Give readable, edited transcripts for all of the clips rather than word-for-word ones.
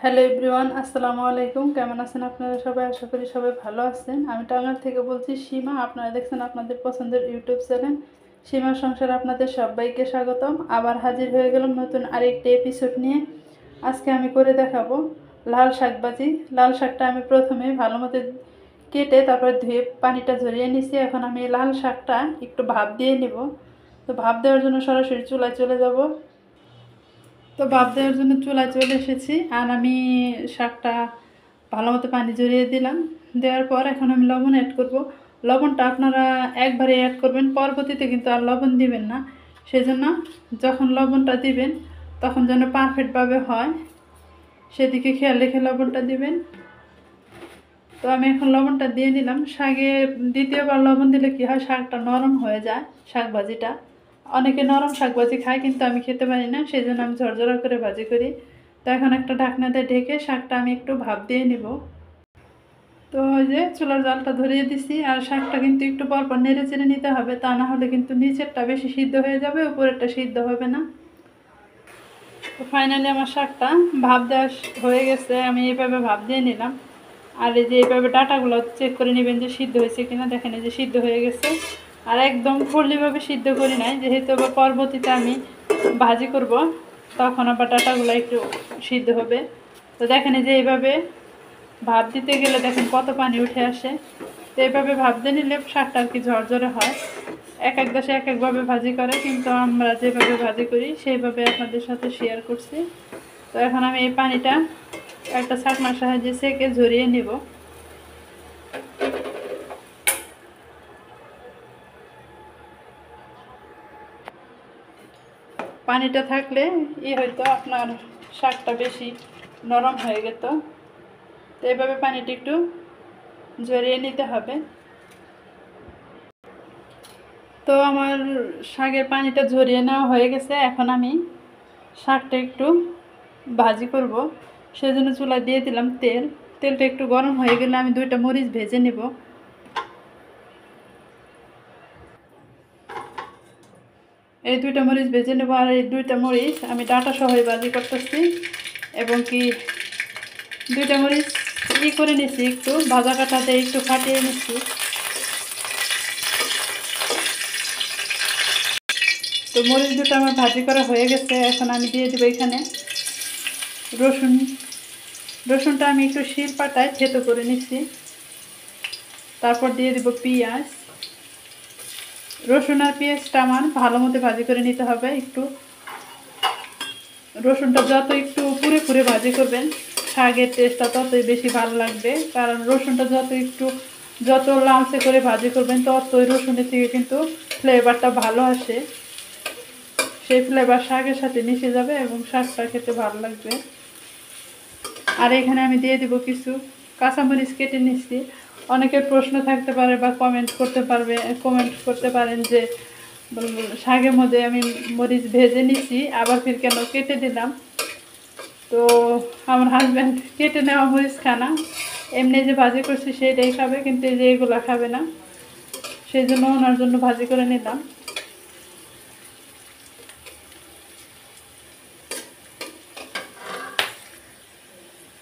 Hello everyone, আসসালামু আলাইকুম। কেমন আছেন আপনারা সবাই? আশা করি সবাই ভালো আছেন। আমি টাঙ্গাইল থেকে বলছি সীমা। আপনারা দেখছেন আপনাদের পছন্দের ইউটিউব চ্যানেল সীমার সংসার। আপনাদের সবাইকে স্বাগতম। আবার হাজির হয়ে গেলাম নতুন আরেকটি এপিসোড নিয়ে। আজকে আমি করে দেখাবো লাল শাক ভাজি। লাল শাকটা আমি প্রথমে ভালো মতো কেটে তারপর ধুয়ে পানিটা ঝরিয়ে নিছি। এখন আমি লাল শাকটা একটু ভাপ দিয়ে নেব। তো ভাপ দেওয়ার জন্য সরাসরি চুলায় চলে যাব। তো ভাপ দেওয়ার জন্য চুলায় চলে এসেছি। আর আমি শাকটা ভালো মতো পানি ঝরিয়ে দিলাম। দেওয়ার পর এখন আমি লবণ অ্যাড করব। লবণটা আপনারা একবারে অ্যাড করবেন, পরবর্তীতে কিন্তু আর লবণ দিবেন না। সেজন্য যখন লবণটা দিবেন তখন যেন পারফেক্টভাবে হয়, সেদিকে খেয়াল রেখে লবণটা দিবেন। তো আমি এখন লবণটা দিয়ে নিলাম। শাকে দ্বিতীয়বার লবণ দিলে কী হয়, শাকটা নরম হয়ে যায়। শাক ভাজিটা অনেকে নরম শাক ভাজি খায়, কিন্তু আমি খেতে পারি না, সেই জন্য আমি ঝরঝরা করে ভাজি করি। তো এখন একটা ঢাকনা দিয়ে ঢেকে শাকটা আমি একটু ভাপ দিয়ে নিব। তো ওই যে চুলার জালটা ধরিয়ে দিছি। আর শাকটা কিন্তু একটু পরপর নেড়ে চেড়ে নিতে হবে, তা না হলে কিন্তু নিচেরটা বেশি সিদ্ধ হয়ে যাবে, উপরেরটা সিদ্ধ হবে না। তো ফাইনালি আমার শাকটা ভাপ দেওয়া হয়ে গেছে। আমি এইভাবে ভাপ দিয়ে নিলাম। আর এই যে এইভাবে ডাটাগুলো চেক করে নেবেন যে সিদ্ধ হয়েছে কিনা। দেখেন এই যে সিদ্ধ হয়ে গেছে। আর একদম ফুললিভাবে সিদ্ধ করি নাই, যেহেতু আবার পরবর্তীতে আমি ভাজি করব, তখন আবার ডাটাগুলো একটু সিদ্ধ হবে। তো দেখেন এই যে এইভাবে ভাপ দিতে গেলে দেখেন কত পানি উঠে আসে। তো এইভাবে ভাপ দিয়ে নিলে শাকটা আর কি ঝরঝরে হয়। এক এক দেশে এক একভাবে ভাজি করে, কিন্তু আমরা যেভাবে ভাজি করি সেইভাবে আপনাদের সাথে শেয়ার করছি। তো এখন আমি এই পানিটা একটা ছাঁকনার সাহায্যে সেকে ঝরিয়ে নিব। পানিটা থাকলে হয়তো আপনার শাকটা বেশি নরম হয়ে যেত। তো এইভাবে পানিটা একটু ঝরিয়ে নিতে হবে। তো আমার শাকের পানিটা ঝরিয়ে নেওয়া হয়ে গেছে। এখন আমি শাকটা একটু ভাজি করব, সেজন্য চুলায় দিয়ে দিলাম তেল। তেলটা একটু গরম হয়ে গেলে আমি 2টা মরিচ ভেজে নেব। এই 2টা মরিচ ভেজে নেব। আর এই 2টা মরিচ আমি ডাটা সহ ভাজি করতেছি, এবং কি 2টা মরিচ করে নিচ্ছি, একটু ভাজা কাটাতে একটু ফাটিয়ে নিচ্ছি। তো মরিচ 2টা আমার ভাজি করা হয়ে গেছে। এখন আমি দিয়ে দেবো এখানে রসুন। রসুনটা আমি একটু শিল পাটায় থেতো করে নিচ্ছি। তারপর দিয়ে দেবো পেঁয়াজ। রসুন আর পেঁয়াজটা আমার ভালো মতো ভাজি করে নিতে হবে। একটু রসুনটা যত একটু পুড়ে পুড়ে ভাজি করবেন, শাকের টেস্টটা ততই বেশি ভালো লাগবে। কারণ রসুনটা যত লালচে করে ভাজি করবেন, ততই রসুনের থেকে কিন্তু ফ্লেভারটা ভালো আসে। সেই ফ্লেভার শাকের সাথে মিশে যাবে এবং শাকটা খেতে ভালো লাগবে। আর এখানে আমি দিয়ে দেবো কিছু কাঁচামরিচ কেটে নিচ্ছি। অনেকের প্রশ্ন থাকতে পারে বা কমেন্ট করতে পারেন যে শাকের মধ্যে আমি মরিচ ভেজে নিচ্ছি, আবার ফির কেন কেটে দিলাম। তো আমার হাজব্যান্ড কেটে নেওয়া মরিচ খানা, এমনি যে ভাজি করছি সেটাই খাবে, কিন্তু এই যে এগুলো খাবে না, সেই জন্য ওনার জন্য ভাজি করে নিলাম।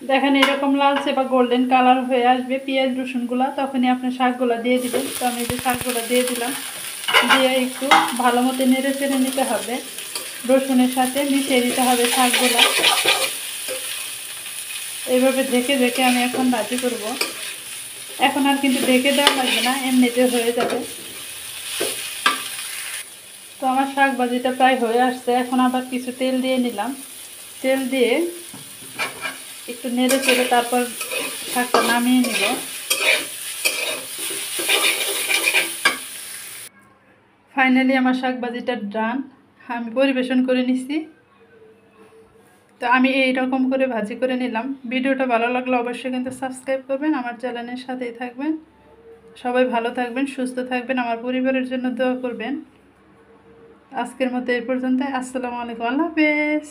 দেখেন এরকম লালচে বা গোল্ডেন কালার হয়ে আসবে পেঁয়াজ রসুনগুলা, তখনই আপনি শাকগুলা দিয়ে দিবেন। তো আমি যে শাকগুলা দিয়ে দিলাম, দিয়ে একটু ভালো মতো নেড়ে চেড়ে নিতে হবে। রসুনের সাথে মিশিয়ে দিতে হবে শাকগুলা। এইভাবে ঢেকে ঢেকে আমি এখন ভাজি করব। এখন আর কিন্তু ঢেকে দেওয়া লাগবে না, এমনিতে হয়ে যাবে। তো আমার শাক ভাজিটা প্রায় হয়ে আসছে। এখন আবার কিছু তেল দিয়ে নিলাম। তেল দিয়ে একটু নেড়ে চেড়ে তারপর শাকটা নামিয়ে নিব। ফাইনালি আমার শাক ভাজিটা ডান, আমি পরিবেশন করে নিচ্ছি। তো আমি এই রকম করে ভাজি করে নিলাম। ভিডিওটা ভালো লাগলে অবশ্যই কিন্তু সাবস্ক্রাইব করবেন, আমার চ্যানেলের সাথেই থাকবেন। সবাই ভালো থাকবেন, সুস্থ থাকবেন, আমার পরিবারের জন্য দোয়া করবেন। আজকের মতো এই পর্যন্ত। আসসালামু আলাইকুম, আল্লাহ হাফেজ।